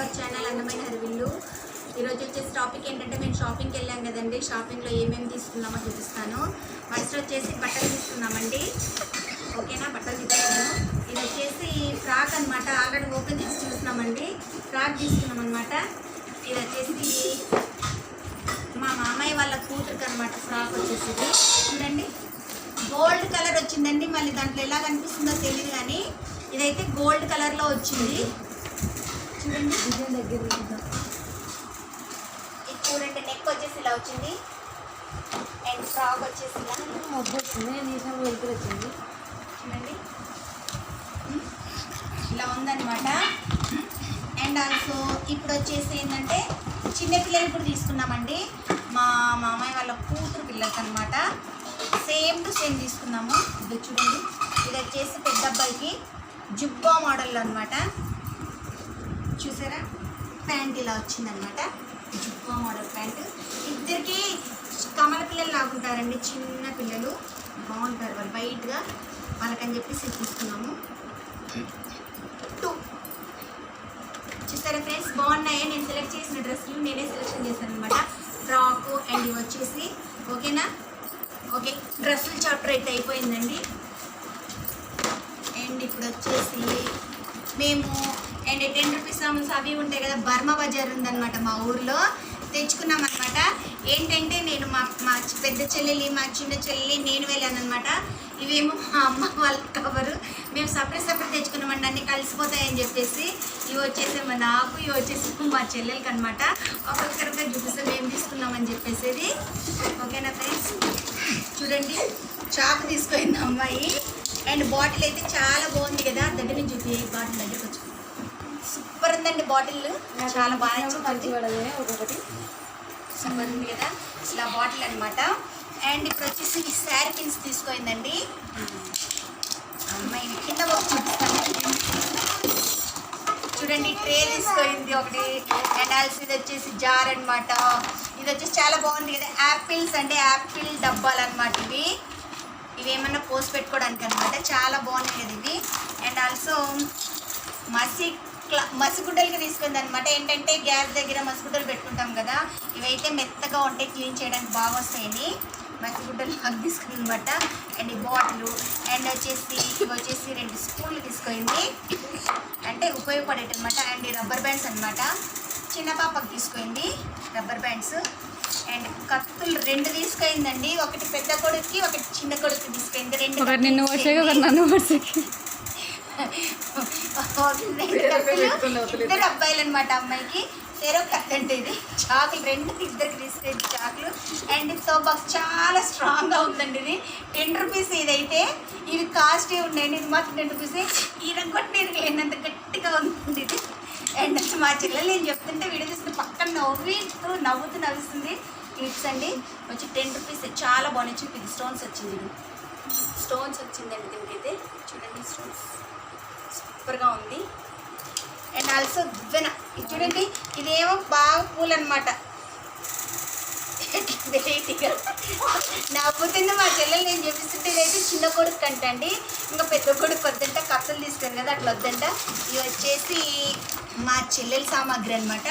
Our channel అందమైన హరివిల్లు. ఈరోజు వచ్చేసి టాపిక్ ఏంటంటే మేము షాపింగ్కి వెళ్ళాం కదండి. షాపింగ్లో ఏమేమి తీసుకున్నామో చూపిస్తాను. ఫస్ట్ వచ్చేసి బట్టలు తీసుకున్నామండి. ఓకేనా, బట్టలు తీసుకున్నాము. ఇది వచ్చేసి ఫ్రాక్ అనమాట. ఆల్రెడీ ఓపెన్ చేసి చూస్తున్నామండి. ఫ్రాక్ తీసుకున్నాం అనమాట. ఇది వచ్చేసి మా మామయ్య వాళ్ళ కూతురికి అనమాట. ఫ్రాక్ వచ్చేసి చూడండి, గోల్డ్ కలర్ వచ్చిందండి. మళ్ళీ దాంట్లో ఎలా కనిపిస్తుందో తెలియదు కానీ ఇదైతే గోల్డ్ కలర్లో వచ్చింది. చూడండి, దగ్గర ఇది చూడండి. నెక్ వచ్చేసి ఇలా వచ్చింది అండ్ ఫ్రాక్ వచ్చేసి వచ్చింది. చూడండి, ఇలా ఉందన్నమాట. అండ్ ఆల్సో ఇప్పుడు వచ్చేసి ఏంటంటే చిన్నపిల్లలు కూడా తీసుకున్నామండి. మా మామయ్య వాళ్ళ కూతురు పిల్లలకి అనమాట. సేమ్ టు సేమ్ తీసుకున్నాము. ఇది చూడండి, ఇది వచ్చేసి పెద్ద అబ్బాయికి జుబ్బా మోడల్ అనమాట. చూసారా, ప్యాంట్ ఇలా వచ్చిందనమాట. జుబ్బా మోడల్ ప్యాంట్. ఇద్దరికి కమల పిల్లలు లాగుంటారండి, చిన్న పిల్లలు బాగుంటారు వాళ్ళు వైట్గా. వాళ్ళకని చెప్పేసి తీసుకున్నాము. చూసారా ఫ్రెండ్స్, బాగున్నాయి. నేను సెలెక్ట్ చేసిన డ్రెస్సులు నేనే సెలెక్షన్ చేశాను అనమాట. ఫ్రాకు అండ్ ఇవి వచ్చేసి ఓకేనా. ఓకే, డ్రెస్సులు చాప్టర్ అయితే అయిపోయిందండి. అండ్ ఇప్పుడు వచ్చేసి మేము అండ్ 10 రూపీస్ సామాన్స్ అవి ఉంటాయి కదా, బర్మా బజార్ ఉందన్నమాట మా ఊర్లో. తెచ్చుకున్నాం అనమాట. ఏంటంటే నేను మా పెద్ద చెల్లెలి, మా చిన్న చెల్లెలి, నేను వెళ్ళాను అనమాట. ఇవేమో మా అమ్మ వాళ్ళ కవరు. మేము సపరేట్ తెచ్చుకున్నామండి, అన్నీ కలిసిపోతాయని చెప్పేసి. ఇవి వచ్చేసి నాకు, ఇవి వచ్చేసి మా చెల్లెలకి అనమాట. ఒక్కొక్కరిగా చూపిస్తే మేము తీసుకున్నామని చెప్పేసి. ఓకేనా ఫ్రెండ్స్, చూడండి చాకు తీసుకుపోయింది అమ్మాయి. అండ్ బాటిల్ అయితే చాలా బాగుంది కదా, దగ్గర నుంచి చూపి బాటిల్ దగ్గరకు వచ్చి సూపర్ ఉందండి. బాటిల్ చాలా బాగా ఒక్కొక్కటి సూపర్ ఉంది కదా, ఇలా బాటిల్ అనమాట. అండ్ ఇప్పుడు వచ్చేసి ఈ శారీ పిన్స్ తీసుకోయిందండి అమ్మాయి. కింద చూపిస్తాను చూడండి. ట్రే తీసుకోయింది ఒకటి. అండ్ ఆల్సో ఇది వచ్చేసి జార్ అనమాట. ఇది వచ్చేసి చాలా బాగుంది కదా, యాపిల్స్ అంటే యాపిల్ డబ్బాలు అనమాట. ఇవి ఏమన్నా పోసి పెట్టుకోవడానికి అనమాట. చాలా బాగున్నాయి కదా ఇవి. అండ్ ఆల్సో మసిగుడ్డలకి తీసుకుంది అనమాట. ఏంటంటే గ్యాస్ దగ్గర మసిగుడ్డలు పెట్టుకుంటాం కదా, ఇవైతే మెత్తగా ఉంటాయి, క్లీన్ చేయడానికి బాగా వస్తాయని మసిగుడ్డలు నాకు తీసుకుంది అనమాట. అండ్ ఈ బాటిల్ అండ్ వచ్చేసి ఇవి వచ్చేసి 2 స్పూన్లు తీసుకుంది, అంటే ఉపయోగపడేది అనమాట. అండ్ ఈ రబ్బర్ బ్యాండ్స్ అనమాట. చిన్న పాపకు తీసుకుంది రబ్బర్ బ్యాండ్స్. అండ్ కత్తులు 2 తీసుకుందండి. ఒకటి పెద్ద కొడుకుకి, ఒకటి చిన్న కొడుకు తీసుకుంది. 2 ఇద్దరు అబ్బాయిలు అనమాట. అమ్మాయికి చెరో కత్తి అంటే ఇది. చాకులు 2 ఇద్దరికి తీసుకెళ్ళి చాకులు. అండ్ సో బాక్స్ చాలా స్ట్రాంగ్గా ఉందండి. ఇది 10 రూపీస్. ఇదైతే ఇవి కాస్టే ఉన్నాయండి. ఇది మాత్రం 10 రూపీస్. ఇరగొట్టి లేనంత గట్టిగా ఉంది ఇది. అండ్ మా చెల్లెలు నేను చెప్తుంటే వీడియో తీసుకుంటే పక్కన నవ్వుతూ నవ్వుతుంది. క్లిప్స్ అండి వచ్చి 10 రూపీస్. చాలా బాగున్నాయి. చూపి స్టోన్స్ వచ్చింది, స్టోన్స్ వచ్చిందండి దీనికైతే. చూడండి, స్టోన్స్ సూపర్గా ఉంది. అండ్ ఆల్సో దువ్వెన ఇది చూడండి. ఇదేమో బాగా పూలు అనమాట. నవ్వుతుంది మా చెల్లెలు నేను చూపిస్తుంటే. ఇదైతే చిన్న కొడుకు అంటండి, ఇంకా పెద్ద కొడుకు వద్దంట. కత్తులు తీసుకొని కదా, అట్లా వద్దంట. ఇవి వచ్చేసి మా చెల్లెల సామాగ్రి అనమాట.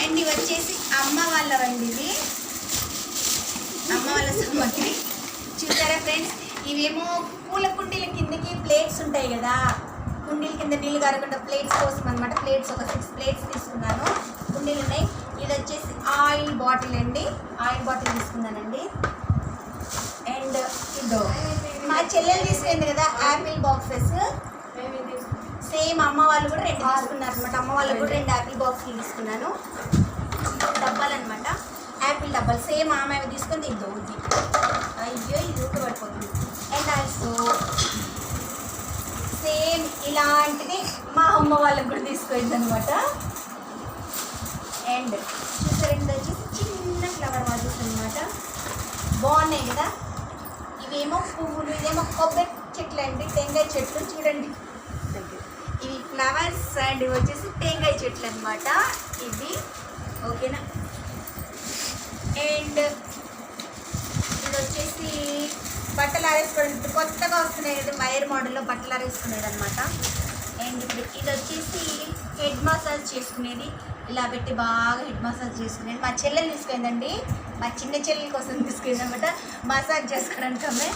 అండ్ ఇవి వచ్చేసి అమ్మ వాళ్ళవండి. ఇవి అమ్మ వాళ్ళ సామాగ్రి. చూసారా ఫ్రెండ్స్, ఇవేమో పూల కుండీల కిందకి ప్లేట్స్ ఉంటాయి కదా, కుండీల కింద నీళ్ళు కారకుండా ప్లేట్స్ కోసం అనమాట. ప్లేట్స్ ఒక 6 ప్లేట్స్ తీసుకున్నాను. కుండీలు ఉన్నాయి. ఇది వచ్చేసి ఆయిల్ బాటిల్ అండి. ఆయిల్ బాటిల్ తీసుకున్నానండి. అండ్ ఇదో మా చెల్లెలు తీసుకుంది కదా యాపిల్ బాక్సెస్. సేమ్ అమ్మ వాళ్ళు కూడా 2 తీసుకున్నారు అనమాట. అమ్మ వాళ్ళకు కూడా 2 యాపిల్ బాక్స్లు తీసుకున్నాను. డబ్బాలు అనమాట, యాపిల్ డబ్బాలు. సేమ్ ఆమె తీసుకుంది. ఇదో ఇది, అయ్యో ఇది ఊక పడిపోతుంది. అండ్ ఆల్సో సేమ్ ఇలాంటిది మా అమ్మ వాళ్ళకు కూడా తీసుకుంది అనమాట. అండ్ చూసారండి, వచ్చేసి చిన్న ఫ్లవర్ వాజెస్ అనమాట. బాగున్నాయి కదా. ఇవేమో పువ్వులు, ఇదేమో కొబ్బరి చెట్లు అండి, టెంకాయ చెట్లు. చూడండి, ఇవి ఫ్లవర్స్ అండ్ ఇవి వచ్చేసి టెంకాయ చెట్లు అనమాట ఇవి. ఓకేనా. అండ్ ఇది వచ్చేసి బట్టలు ఆరేసుకోవడానికి కొత్తగా వస్తున్నాయి కదా, వైర్ మోడల్లో బట్టలు ఆరేసుకునేది అనమాట. అండ్ అండ్ ఇప్పుడు ఇది వచ్చేసి హెడ్ మసాజ్ చేసుకునేది, ఇలా పెట్టి బాగా హెడ్ మసాజ్ చేసుకునేది. మా చెల్లెలు తీసుకుందండి, మా చిన్న చెల్లెల కోసం తీసుకుంది అనమాట మసాజ్ చేసుకోవడానికి ఆమె.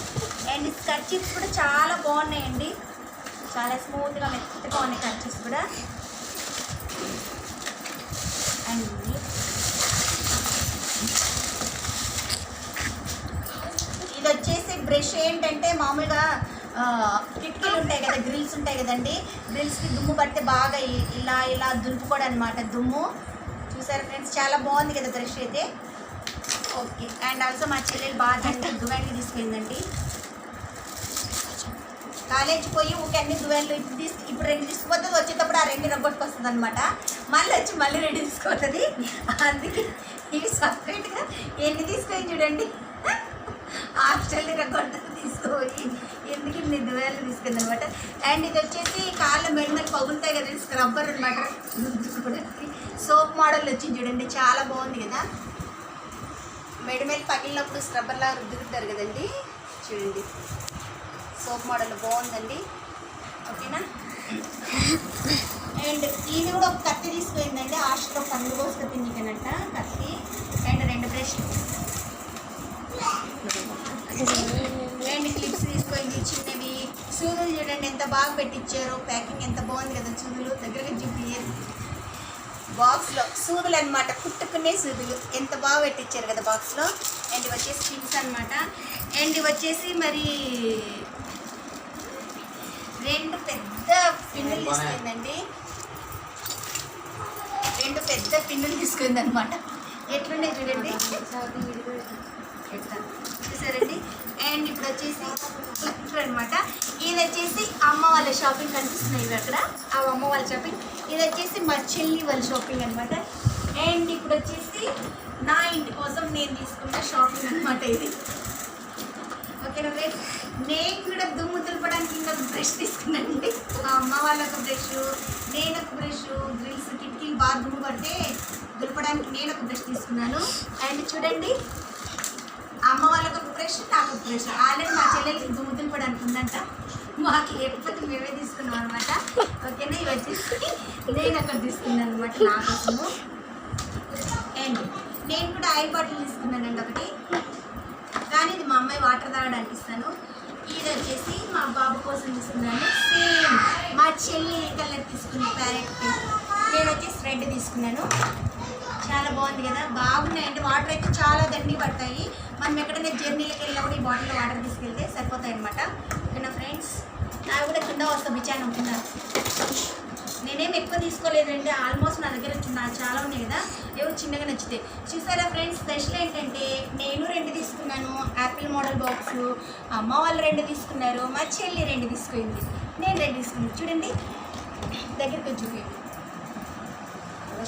అండ్ కర్చీఫ్స్ కూడా చాలా బాగున్నాయండి, చాలా స్మూత్గా మెత్తగా ఉన్నాయి కర్చీఫ్స్ కూడా. అండ్ ఇది వచ్చేసి బ్రష్ ఏంటంటే మామూలుగా కిటికీలు ఉంటాయి కదా, గ్రిల్స్ ఉంటాయి కదండి, గ్రిల్స్కి దుమ్ము పడితే బాగా ఇలా ఇలా దులుపుకోవడం అనమాట దుమ్ము. చూసారు ఫ్రెండ్స్, చాలా బాగుంది కదా బ్రష్ అయితే. ఓకే. అండ్ ఆల్సో మా చెల్లెలు బాగా దువ్వాన్లు తీసుకెళ్ళిందండి. కాలేజ్ పోయి ఊకే అన్ని దువ్వాన్లు ఇప్పుడు 2 తీసుకుపోతుంది, వచ్చేటప్పుడు ఆ 2 రగ్గొట్టుకొస్తుంది అనమాట. మళ్ళీ వచ్చి మళ్ళీ 2 తీసుకుపోతుంది. అందుకే ఇవి సపరేట్గా ఎన్ని తీసుకొని చూడండి, హాస్టల్ని రగ్గొట్టు తీసుకోవాలి, ఎందుకు ఇన్ని దువ్వాన్లు తీసుకుంది అనమాట. అండ్ ఇది వచ్చేసి కాళ్ళ మెడమలు పగులుతాయి కదా, స్క్రబ్బర్ అనమాట. సోప్ మోడల్ వచ్చింది చూడండి, చాలా బాగుంది కదా. మెడమేలు పగిలినప్పుడు స్క్రబ్బర్ లాగా రుద్దుకుంటారు కదండి, చూడండి సోప్ మోడల్ బాగుందండి. ఓకేనా. అండ్ ఇది కూడా ఒక కత్తి తీసుకుపోయిందండి, హాస్టల్లో పండు కోసుకు తిండికనట్ట కత్తి. అండ్ 2 బ్రష్లు అండ్ క్లిప్స్ తీసుకుపోయింది చిన్నవి. సూదులు చూడండి ఎంత బాగా పెట్టించారు, ప్యాకింగ్ ఎంత బాగుంది కదా. సూదులు దగ్గరగా చూపించారు, బాక్స్లో సూదులు అనమాట, కుట్టుకునే సూదులు ఎంత బాగా పెట్టించారు కదా బాక్స్లో. అండ్ ఇవి వచ్చేసి పిన్స్ అనమాట. అండ్ ఇవి వచ్చేసి మరి 2 పెద్ద పిన్నులు తీసుకుందండి, 2 పెద్ద పిన్నులు తీసుకుంది అనమాట. ఎట్లున్నాయి చూడండి, చూసారండి. అండ్ ఇప్పుడు వచ్చేసి క్లిప్స్ అనమాట. ఇది వచ్చేసి అమ్మ వాళ్ళ షాపింగ్ కనిపిస్తున్నాయి ఇవి అక్కడ, ఆ అమ్మ వాళ్ళ షాపింగ్. ఇది వచ్చేసి మా చెల్లి వాళ్ళ షాపింగ్ అనమాట. అండ్ ఇప్పుడు వచ్చేసి నా ఇంటి కోసం నేను తీసుకున్న షాపింగ్ అనమాట ఇది. ఓకేనా ఫ్రెండ్స్, నేను కూడా దుమ్ము దులపడానికి ఇంకొక బ్రష్ తీసుకున్నానండి. మా అమ్మ వాళ్ళొక బ్రష్, నేను ఒక బ్రష్, గ్రిల్స్ కిటికీలు బాగా దుమ్ము పడితే దులపడానికి నేను ఒక బ్రష్ తీసుకున్నాను. అండ్ చూడండి, అమ్మ వాళ్ళకు ఒక బ్రష్, నాకు ఒక బ్రష్. ఆల్రెడీ మా చెల్లెలకి దుమ్ము దులపడానికి ఉందంట, మాకు లేకపోతే మేమే తీసుకున్నాం అనమాట. ఓకేనా. ఇవి వచ్చేసి నేను అక్కడ తీసుకున్నాను అనమాట నా కోసము. అండ్ నేను కూడా ఆయిల్ బాటిల్ తీసుకున్నానండి ఒకటి, కానీ ఇది మా అమ్మాయి వాటర్ తాగడానికి ఇస్తాను. ఇది వచ్చేసి మా బాబు కోసం తీసుకున్నాను, సేమ్ మా చెల్లి కలర్ తీసుకుని ప్యారెట్ పింక్. నేను వచ్చేసి రెడ్ తీసుకున్నాను, చాలా బాగుంది కదా. బాగున్నాయి అంటే వాటర్ అయితే చాలా దండి పడతాయి. మనం ఎక్కడైనా జర్నీలకు వెళ్ళినప్పుడు ఈ బాటిల్లో వాటర్ తీసుకెళ్తే సరిపోతాయి అనమాట. ఓకేనా ఫ్రెండ్స్, నాకు కూడా కింద వస్తా బిచాను కింద. నేనేం ఎక్కువ తీసుకోలేదండి, ఆల్మోస్ట్ నా దగ్గర చాలా ఉన్నాయి కదా, ఏవో చిన్నగా నచ్చితే. చూసారా ఫ్రెండ్స్, స్పెషల్ ఏంటంటే నేను 2 తీసుకున్నాను యాపిల్ మోడల్ బాక్స్, అమ్మ వాళ్ళు 2 తీసుకున్నారు, మా చెల్లి 2 తీసుకుంది, నేను 2 తీసుకున్నాను. చూడండి దగ్గరికి చూపి,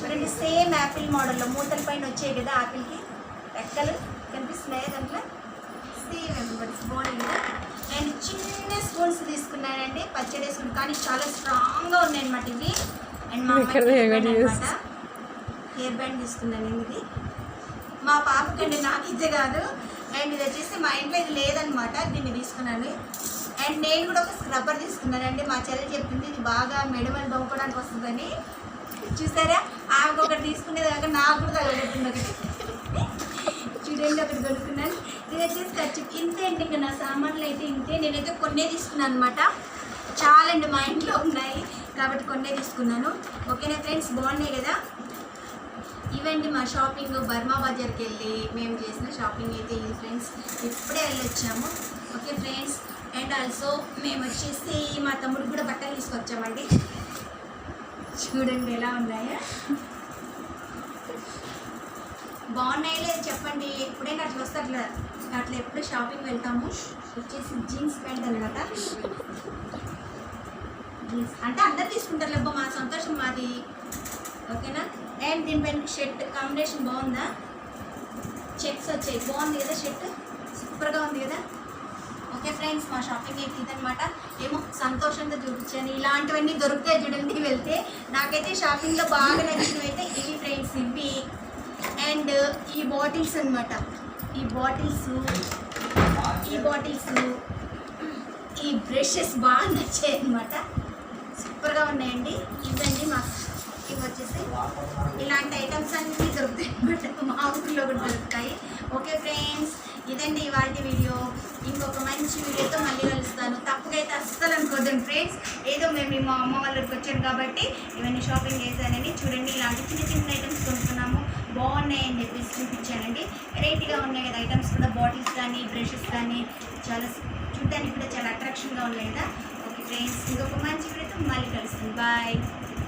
చూడండి సేమ్ యాపిల్ మోడల్లో మూతల పైన వచ్చాయి కదా, ఆపిల్కి రెక్కలు కనిపిస్తున్నాయి దాంట్లో, సేమ్ ఎంబర్స్ బాగుంది కదా. అండ్ చిన్న స్పూన్స్ తీసుకున్నానండి పచ్చడి వేసుకుని, కానీ చాలా స్ట్రాంగ్గా ఉన్నాయి అనమాట ఇవి. అండ్ మా అనమాట హెయిర్ బ్యాండ్ తీసుకున్నాను ఇది మా పాపకండి, నాకు ఇదే కాదు. అండ్ ఇది వచ్చేసి మా ఇంట్లో ఇది లేదనమాట, దీన్ని తీసుకున్నాను. అండ్ నేను కూడా ఒక స్క్రబ్బర్ తీసుకున్నానండి, మా చెల్లి చెప్పింది ఇది బాగా మెడమని దొంగడానికి వస్తుందని. చూసారా, ఆమెకు ఒకటి తీసుకునేదాకా నాకు కూడా తగలబెట్టింది ఒకటి. చూడండి ఒకటి కొనుక్కున్నాను. ఇది వచ్చేసి ఖర్చు ఇంతే అండి, ఇంకా నా సామాన్లు అయితే ఇంతే. నేనైతే కొన్నే తీసుకున్నాను అనమాట, చాలా అండి మా ఇంట్లో ఉన్నాయి కాబట్టి కొన్నే తీసుకున్నాను. ఓకేనా ఫ్రెండ్స్, బాగున్నాయి కదా. ఇవండి మా షాపింగ్, బర్మా బజార్కి వెళ్ళి మేము చేసిన షాపింగ్ అయితే ఇది ఫ్రెండ్స్, ఇప్పుడే వెళ్ళొచ్చాము. ఓకే ఫ్రెండ్స్, అండ్ ఆల్సో మేము వచ్చేసి మా తమ్ముడికి కూడా బట్టలు తీసుకొచ్చామండి. చూడండి ఎలా ఉన్నాయా, బాగున్నాయి లేదు చెప్పండి. ఎప్పుడైనా అట్లా వస్తే అట్లా ఎప్పుడు షాపింగ్ వెళ్తాము. వచ్చేసి జీన్స్ ప్యాంట్ అనమాట, జీన్స్ అంటే అందరు తీసుకుంటారు లేబ్బా, మా సంతోషం మాది. ఓకేనా. అండ్ దీనిపైన షర్ట్ కాంబినేషన్ బాగుందా, చెక్స్ వచ్చాయి, బాగుంది కదా షర్ట్, సూపర్గా ఉంది కదా. ఓకే ఫ్రెండ్స్, మా షాపింగ్ అయితే ఇదనమాట. ఏమో సంతోషంగా చూపించాను, ఇలాంటివన్నీ దొరుకుతాయి చూడండి వెళ్తే. నాకైతే షాపింగ్లో బాగా నచ్చినవి అయితే ఇవి ఫ్రెండ్స్, ఇవి. అండ్ ఈ బాటిల్స్ అనమాట, ఈ బాటిల్స్, ఈ బ్రషెస్ బాగా నచ్చాయి అనమాట. సూపర్గా ఉన్నాయండి. ఇవండి మా ఇవి వచ్చేసి ఇలాంటి ఐటమ్స్ అన్నీ దొరుకుతాయి అన్నమాట. మా ఊరిలో కూడా దొరుకుతాయి. ఓకే ఫ్రెండ్స్, ఇదండి ఇవాళ వీడియో. ఇంకొక మంచి వీడియోతో మళ్ళీ కలుస్తాను. తప్పుగా అయితే అస్సలు అనుకోద్దండి ఫ్రెండ్స్. ఏదో మేము మా అమ్మ వాళ్ళకి వచ్చాను కాబట్టి ఇవన్నీ షాపింగ్ చేశానని. చూడండి, ఇలాంటి చిన్న చిన్న ఐటమ్స్ కొనుక్కున్నాము, బాగున్నాయని చెప్పేసి చూపించానండి. వెరైటీగా ఉన్నాయి కదా ఐటమ్స్ కూడా. బాటిల్స్ కానీ బ్రషెస్ కానీ చాలా చూడడానికి కూడా చాలా అట్రాక్షన్గా ఉన్నాయి కదా. ఓకే ఫ్రెండ్స్, ఇంకొక మంచి వీడియోతో మళ్ళీ కలుస్తాను. బాయ్.